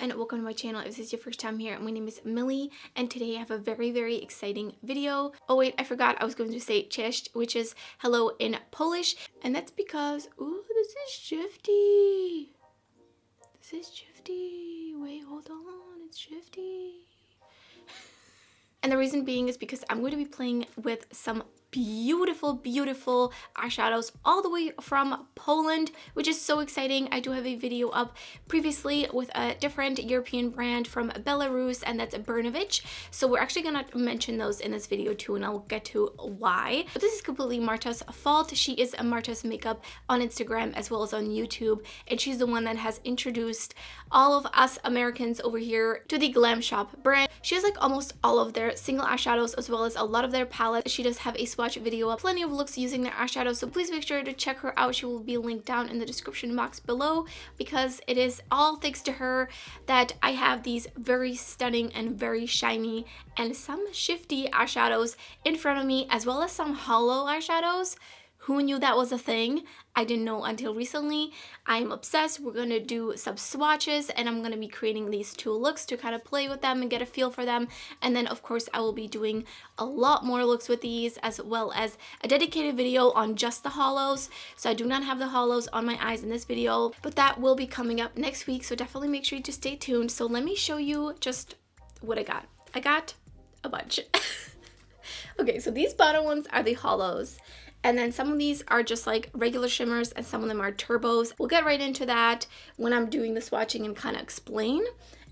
and welcome to my channel. If this is your first time here, my name is Millie and today I have a very exciting video. Oh wait, I forgot I was going to say cześć, which is hello in Polish, and that's because, ooh, this is shifty. This is shifty. Wait, hold on, it's shifty. And the reason being is because I'm going to be playing with some beautiful eyeshadows all the way from Poland, which is so exciting. I do have a video up previously with a different European brand from Belarus, and that's Bergamotka. So we're actually gonna mention those in this video too, and I'll get to why. But this is completely Marta's fault. She is a Marta's Makeup on Instagram as well as on YouTube, and she's the one that has introduced all of us Americans over here to the Glam Shop brand. She has like almost all of their single eyeshadows as well as a lot of their palettes. She does have a swatch video up, plenty of looks using their eyeshadows, so please make sure to check her out. She will be linked down in the description box below, because it is all thanks to her that I have these very stunning and very shiny and some shifty eyeshadows in front of me, as well as some hollow eyeshadows. Who knew that was a thing? I didn't know until recently. I'm obsessed. We're going to do some swatches, and I'm going to be creating these two looks to kind of play with them and get a feel for them. And then of course I will be doing a lot more looks with these, as well as a dedicated video on just the hollows. So I do not have the hollows on my eyes in this video, but that will be coming up next week, so definitely make sure you just stay tuned. So let me show you just what I got. I got a bunch. Okay, so these bottom ones are the hollows. And then some of these are just like regular shimmers and some of them are turbos. We'll get right into that when I'm doing the swatching and kind of explain.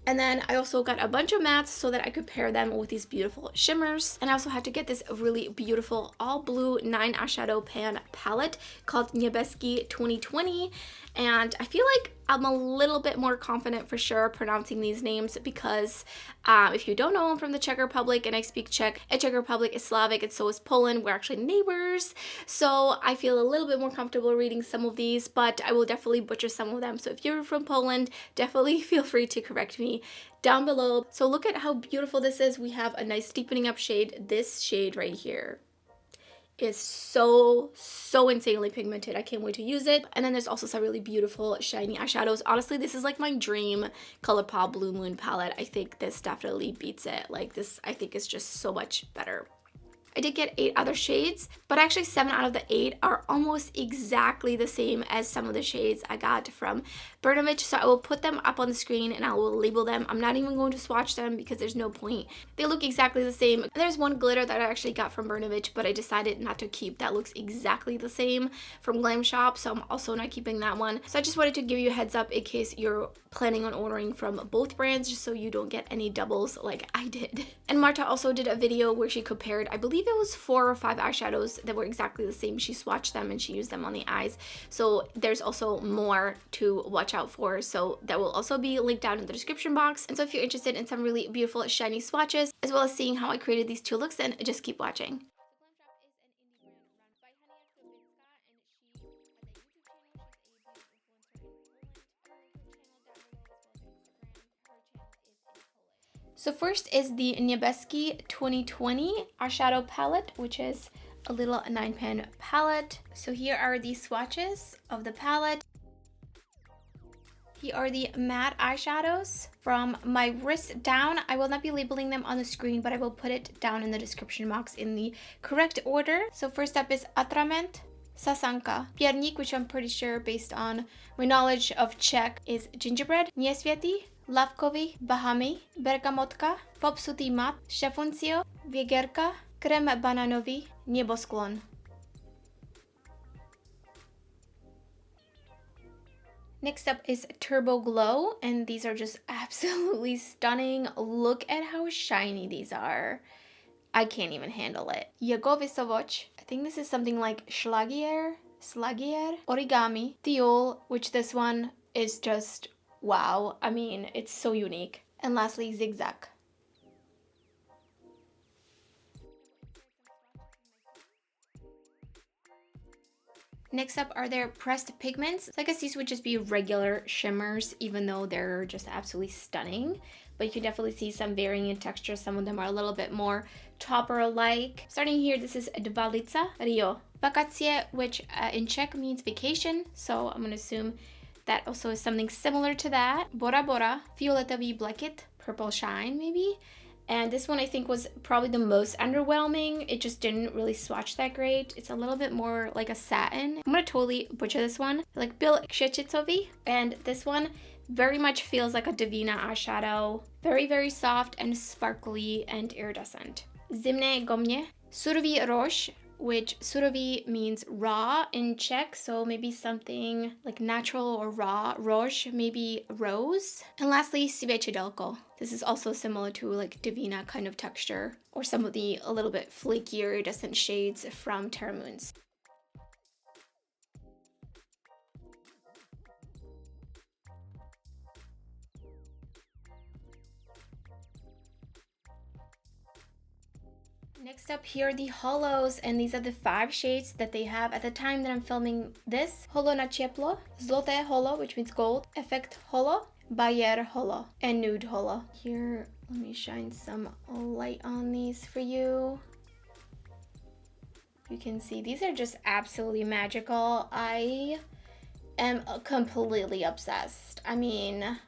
And then I also got a bunch of mattes so that I could pair them with these beautiful shimmers. And I also had to get this really beautiful all blue 9 eyeshadow pan palette called Niebosklon 2020. And I feel like I'm a little bit more confident for sure pronouncing these names, because if you don't know, I'm from the Czech Republic and I speak Czech. And Czech Republic is Slavic and so is Poland. We're actually neighbors. So I feel a little bit more comfortable reading some of these, but I will definitely butcher some of them. So if you're from Poland, definitely feel free to correct me down below. So look at how beautiful this is. We have a nice deepening up shade. This shade right here is so insanely pigmented. I can't wait to use it. And then there's also some really beautiful shiny eyeshadows. Honestly, this is like my dream ColourPop Blue Moon palette. I think this definitely beats it. Like this, I think is just so much better. I did get 8 other shades, but actually 7 out of the 8 are almost exactly the same as some of the shades I got from Bergamotka. So I will put them up on the screen and I will label them. I'm not even going to swatch them because there's no point. They look exactly the same. There's one glitter that I actually got from Bergamotka, but I decided not to keep. That looks exactly the same from Glam Shop, so I'm also not keeping that one. So I just wanted to give you a heads up in case you're planning on ordering from both brands, just so you don't get any doubles like I did. And Marta also did a video where she compared, I believe it was 4 or 5 eyeshadows that were exactly the same. She swatched them and she used them on the eyes. So there's also more to watch out for. So that will also be linked down in the description box. And so if you're interested in some really beautiful shiny swatches, as well as seeing how I created these two looks, then just keep watching. So first is the Niebosklon 2020 eyeshadow palette, which is a little 9-pan palette. So here are the swatches of the palette. Here are the matte eyeshadows from my wrist down. I will not be labeling them on the screen, but I will put it down in the description box in the correct order. So first up is Atrament, Sasanka, Piernik, which I'm pretty sure based on my knowledge of Czech is gingerbread, Nie Swiety, Lawkovy, Bahamy, Bergamotka, Popsuty Mat, Szefuncio, Wegierka, Krem bananowy, Niebosklon. Next up is Turbo Glow, and these are just absolutely stunning. Look at how shiny these are. I can't even handle it. Jego Wysokosc, I think this is something like Szlagier, Origami, Thiol, which this one is just wow. I mean, it's so unique. And lastly, Zyg Zak. Next up are their pressed pigments. So I guess these would just be regular shimmers, even though they're just absolutely stunning. But you can definitely see some varying in texture. Some of them are a little bit more topper-like. Starting here, this is Dwa Lica, Rio. Wakacje, which in Czech means vacation. So I'm going to assume that also is something similar to that. Bora Bora, Fioletowy Blekit, Purple Shine maybe. And this one I think was probably the most underwhelming. It just didn't really swatch that great. It's a little bit more like a satin. I'm gonna totally butcher this one. Like Bil Krzyczowy. And this one very much feels like a Divina eyeshadow. Very, very soft and sparkly and iridescent. Zimne Ognie, Surowy Roz, which Surowy means raw in Czech, so maybe something like natural or raw. Roz, maybe rose. And lastly, Swiecidelko. This is also similar to like Divina kind of texture, or some of the a little bit flakier iridescent shades from Terra Moons. Next up here are the holos, and these are the 5 shades that they have at the time that I'm filming this. Holo Na Cieplo, Zlote Holo, which means gold, Efekt Holo, Bajer Holo, and Nude Holo. Here, let me shine some light on these for you. You can see these are just absolutely magical. I am completely obsessed. I mean,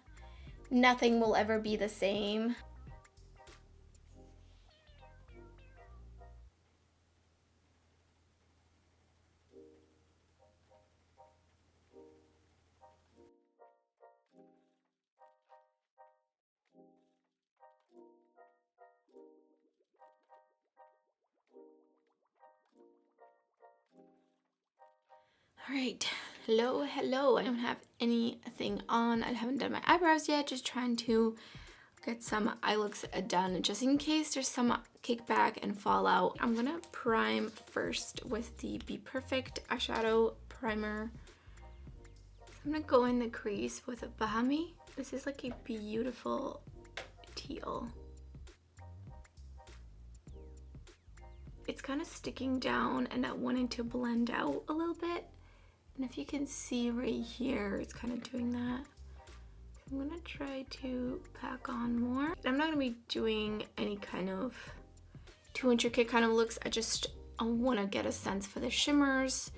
nothing will ever be the same. All right, hello. I don't have anything on. I haven't done my eyebrows yet, just trying to get some eye looks done just in case there's some kickback and fallout. I'm gonna prime first with the Be Perfect eyeshadow primer. I'm gonna go in the crease with a Bahamy. This is like a beautiful teal. It's kind of sticking down and I wanted to blend out a little bit. And if you can see right here, it's kind of doing that. I'm gonna try to pack on more. I'm not gonna be doing any kind of too intricate kind of looks. I wanna get a sense for the shimmers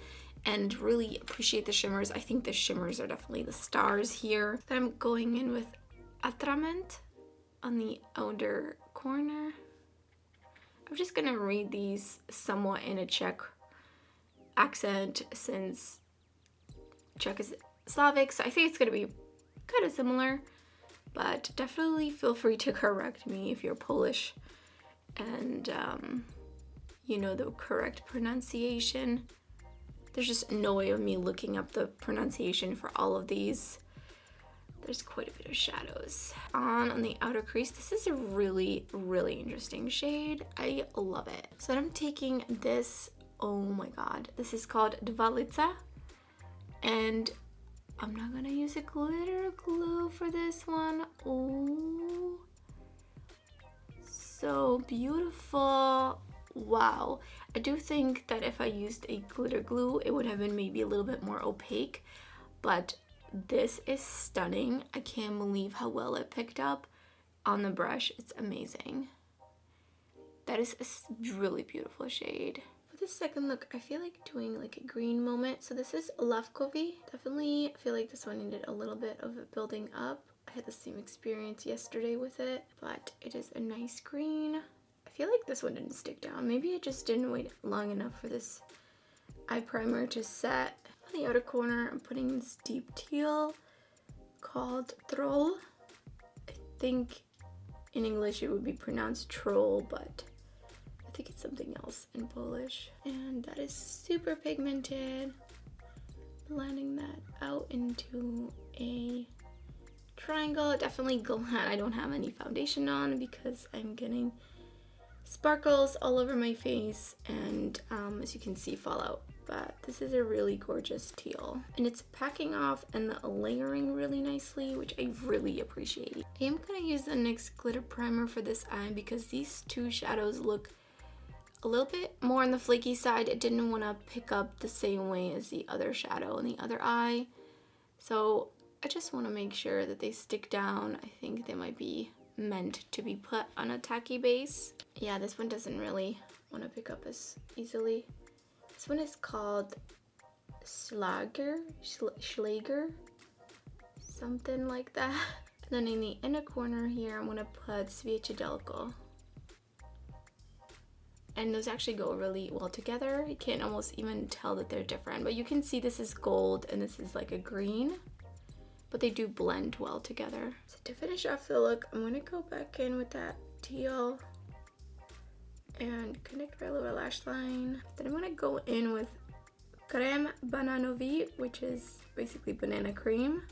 and really appreciate the shimmers. I think the shimmers are definitely the stars here. Then I'm going in with Atrament on the outer corner. I'm just gonna read these somewhat in a Czech accent since Czech is Slavic, so I think it's gonna be kind of similar, but definitely feel free to correct me if you're Polish and you know the correct pronunciation. There's just no way of me looking up the pronunciation for all of these. There's quite a bit of shadows. On the outer crease, this is a really, really interesting shade. I love it. So I'm taking this, oh my god, this is called Dwa Lica. And I'm not gonna use a glitter glue for this one. Oh, so beautiful. Wow. I do think that if I used a glitter glue, it would have been maybe a little bit more opaque, but this is stunning. I can't believe how well it picked up on the brush. It's amazing. That is a really beautiful shade. For the second look, I feel like doing like a green moment. So this is Lawkovy. Definitely feel like this one needed a little bit of building up. I had the same experience yesterday with it, but it is a nice green. I feel like this one didn't stick down. Maybe I just didn't wait long enough for this eye primer to set. On the outer corner, I'm putting this deep teal called Troll. I think in English it would be pronounced troll, but I think it's something else in Polish. And that is super pigmented. Blending that out into a triangle. Definitely glad I don't have any foundation on because I'm getting sparkles all over my face and as you can see, fallout. But this is a really gorgeous teal and it's packing off and layering really nicely, which I really appreciate. I am gonna use the NYX glitter primer for this eye because these two shadows look a little bit more on the flaky side. It didn't want to pick up the same way as the other shadow in the other eye, so I just want to make sure that they stick down. I think they might be meant to be put on a tacky base. Yeah, this one doesn't really want to pick up as easily. This one is called Szlagier. something like that. And then in the inner corner here, I'm gonna put Sviecidelko. And those actually go really well together. You can't almost even tell that they're different, but you can see this is gold and this is like a green, but they do blend well together. So to finish off the look, I'm gonna go back in with that teal and connect my lower lash line. Then I'm gonna go in with Krem bananowy, which is basically banana cream,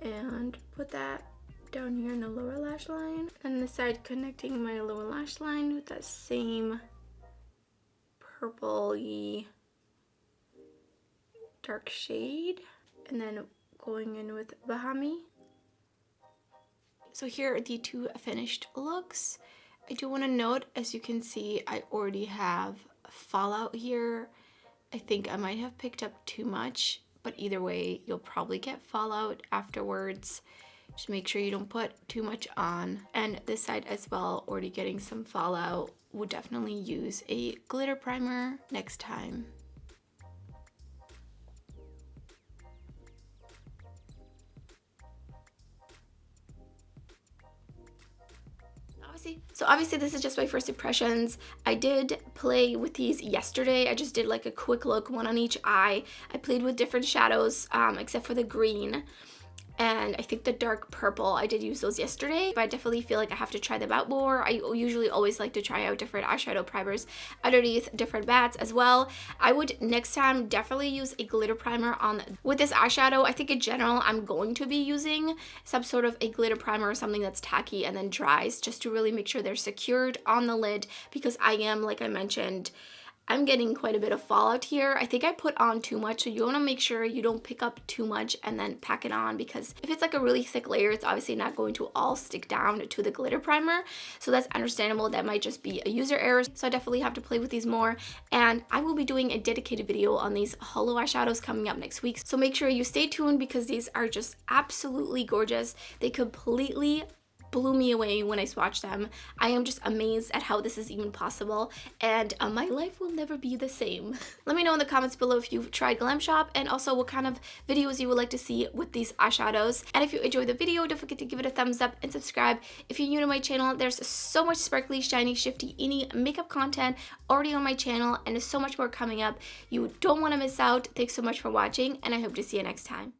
and put that down here in the lower lash line, and the side connecting my lower lash line with that same purple-y dark shade, and then going in with Bahamy. So here are the two finished looks. I do want to note, as you can see, I already have fallout here. I think I might have picked up too much, but either way, you'll probably get fallout afterwards. Just make sure you don't put too much on. And this side as well, already getting some fallout. Would definitely use a glitter primer next time. So obviously this is just my first impressions. I did play with these yesterday. I just did like a quick look, one on each eye. I played with different shadows, except for the green. And I think the dark purple, I did use those yesterday, but I definitely feel like I have to try them out more. I usually always like to try out different eyeshadow primers underneath different bats as well. I would next time definitely use a glitter primer on with this eyeshadow. I think in general, I'm going to be using some sort of a glitter primer or something that's tacky and then dries, just to really make sure they're secured on the lid, because I am, like I mentioned, I'm getting quite a bit of fallout here. I think I put on too much, so you want to make sure you don't pick up too much and then pack it on, because if it's like a really thick layer, it's obviously not going to all stick down to the glitter primer. So that's understandable. That might just be a user error. So I definitely have to play with these more, and I will be doing a dedicated video on these Holo eyeshadows coming up next week. So make sure you stay tuned, because these are just absolutely gorgeous. They completely blew me away when I swatched them. I am just amazed at how this is even possible, and my life will never be the same. Let me know in the comments below if you've tried Glam Shop, and also what kind of videos you would like to see with these eyeshadows. And if you enjoyed the video, don't forget to give it a thumbs up and subscribe. If you're new to my channel, there's so much sparkly, shiny, shifty, any makeup content already on my channel, and there's so much more coming up. You don't want to miss out. Thanks so much for watching, and I hope to see you next time.